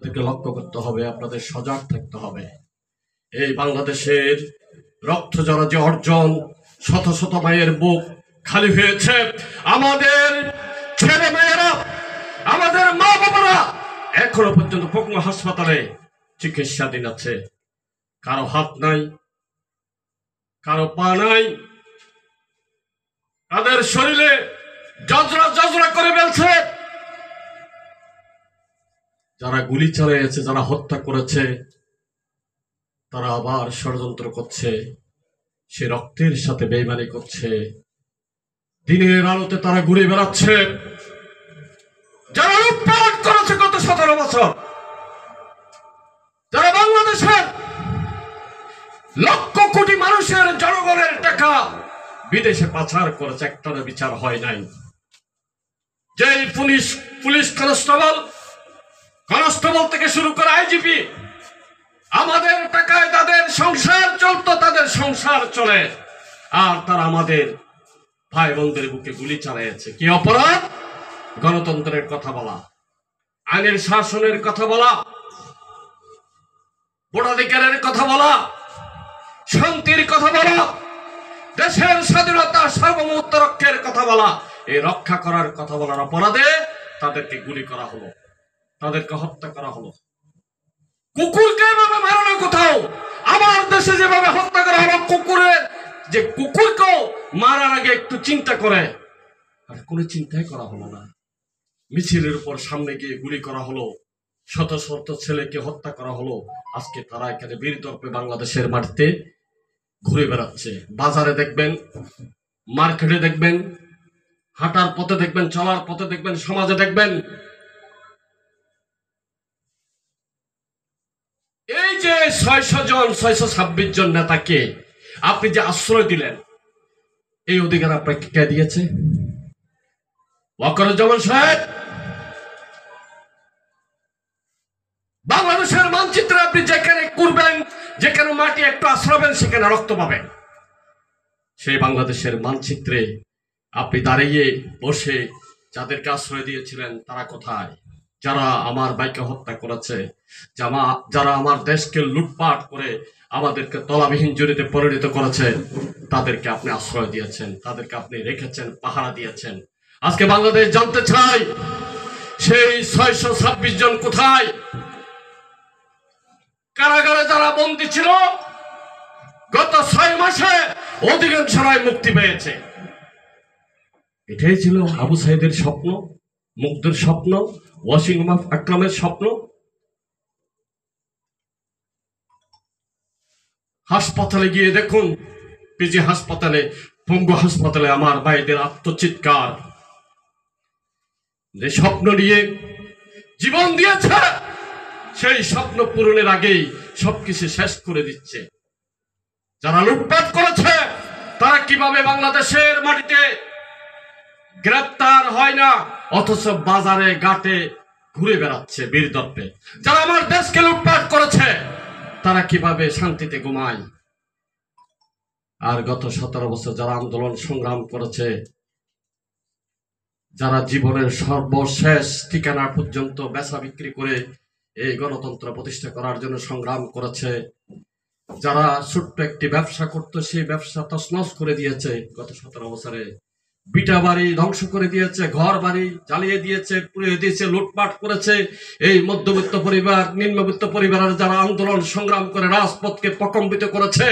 থেকে লক্ষ্য করতে হবে, আপনাদের সজাগ থাকতে হবে। এই বাংলাদেশের রক্ত জড়া যে অর্জন, শত শত মায়ের বুক খালি হয়েছে, আমাদের ছেলে মেয়েরা, আমাদের মা বাবারা এখনো পর্যন্ত পঙ্গু হাসপাতালে চিকিৎসাধীন আছে। কারো হাত নাই, কারো পা নাই, তাদের শরীরে জজরা জজরা করে ফেলছে। যারা গুলি চালিয়েছে, যারা হত্যা করেছে, তারা আবার ষড়যন্ত্র করছে, সে রক্তের সাথে বেইমানি করছে। দিনের আলোতে তারা ঘুরে বেড়াচ্ছে। যারা লুটপাট করেছে গত 17 বছর, যারা বাংলাদেশের লক্ষ কোটি মানুষের জনগণের টাকা বিদেশে পাচার করেছে, একটারও বিচার হয় নাই। যে পুলিশ কনস্টেবল থেকে শুরু করে আইজিপি, আমাদের টাকায় তাদের সংসার চলতো, তাদের সংসার চলে, আর তারা আমাদের ভাই বোনদের বুকে গুলি চালিয়েছে। কি অপরাধ? গণতন্ত্রের কথা বলা, আইনের শাসনের কথা বলা, ভোটাধিকারের কথা বলা, শান্তির কথা বলা, দেশের স্বাধীনতা সার্বভৌমত্ব রক্ষার কথা বলা, এই রক্ষা করার কথা বলার অপরাধে তাদেরকে গুলি করা হলো, তাদেরকে হত্যা করা হলো। কুকুরকে এভাবে মারে না কোথাও। আমার দেশে যেভাবে হত্যা করা হলো, কুকুরের যে কুকুরকেও মারার আগে একটু চিন্তা করে, আর কোনো চিন্তাই করা হলো না। মিছিলের উপর সামনে গিয়ে গুলি করা হলো, শত শত ছেলেকে হত্যা করা হলো। আজকে তারা এখানে বীরদর্পে বাংলাদেশের মাটিতে ঘুরে বেড়াচ্ছে। বাজারে দেখবেন, মার্কেটে দেখবেন, হাঁটার পথে দেখবেন, চলার পথে দেখবেন, সমাজে দেখবেন। এই যে 626 জন নেতাকে আপনি যে আশ্রয় দিলেন, এই অধিকার আপনাকে কে দিয়েছে? ওয়াকারুজ্জামান সাহেব, বাংলাদেশের মানচিত্রে আপনি যেখানে করবেন, যেখানে মাটি একটু আশ্রবেন, সেখানে রক্ত পাবেন। সেই বাংলাদেশের মানচিত্রে আপনি দাঁড়িয়ে বসে যাদেরকে আশ্রয় দিয়েছিলেন, তারা কোথায়? যারা আমার ভাইকে হত্যা করেছে, যারা আমার দেশকে লুটপাট করে আমাদেরকে তলাবিহীন জুড়িতে পরিণত করেছে, তাদেরকে আপনি আশ্রয় দিয়েছেন, তাদেরকে আপনি রেখেছেন, পাহারা দিয়েছেন। আজকে বাংলাদেশ জানতে চাই, সেই 626 জন কোথায়? কারাগারে যারা বন্দী ছিল, গত 6 মাসে অধিকাংশরাই মুক্তি পেয়েছে। এটাই ছিল আবু সাইদের স্বপ্ন, মুগ্ধের স্বপ্ন, ওয়াসিম আকরামের স্বপ্ন। হাসপাতালে গিয়ে দেখুন, পিজি হাসপাতালে, পঙ্গু হাসপাতালে আমার ভাইদের আত্মচিৎকার। যে স্বপ্ন নিয়ে জীবন দিয়েছে, সেই স্বপ্ন পূরণের আগেই সবকিছু শেষ করে দিচ্ছে। যারা লুটপাট করেছে, তারা কিভাবে বাংলাদেশের মাটিতে গ্রেপ্তার হয় না, অথচ বাজারে ঘাটে ঘুরে বেড়াচ্ছে বীরদর্পে। যারা আমার দেশকে লুটপাট করেছে, তারা কিভাবে শান্তিতে ঘুমায়? আর গত 17 বছর যারা আন্দোলন সংগ্রাম করেছে, যারা জীবনের সর্বশেষ ঠিকানা পর্যন্ত বেচা বিক্রি করে এই গণতন্ত্র প্রতিষ্ঠা করার জন্য সংগ্রাম করেছে, যারা ছোট্ট একটি ব্যবসা করত, সেই ব্যবসা তছনছ করে দিয়েছে গত 17 বছরে। বিটা বাড়ি ধ্বংস করে দিয়েছে, ঘর বাড়ি জ্বালিয়ে দিয়েছে, পুড়িয়ে দিয়েছে, লুটপাট করেছে। এই মধ্যবিত্ত পরিবার, নিম্নবিত্ত পরিবারের যারা আন্দোলন সংগ্রাম করে রাজপথকে প্রকম্পিত করেছে,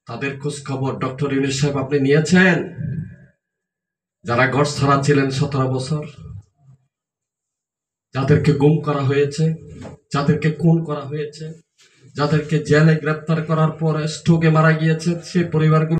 তাদের খোঁজ খবর ডক্টর ইউনূস সাহেব আপনি নিয়েছেন? যারা ঘর ছাড়া ছিলেন 17 বছর, যাদেরকে গুম করা হয়েছে, যাদেরকে খুন করা হয়েছে, যাদেরকে জেলে গ্রেপ্তার করার পর স্ট্রোকে মারা গিয়েছে, সেই পরিবারগুলো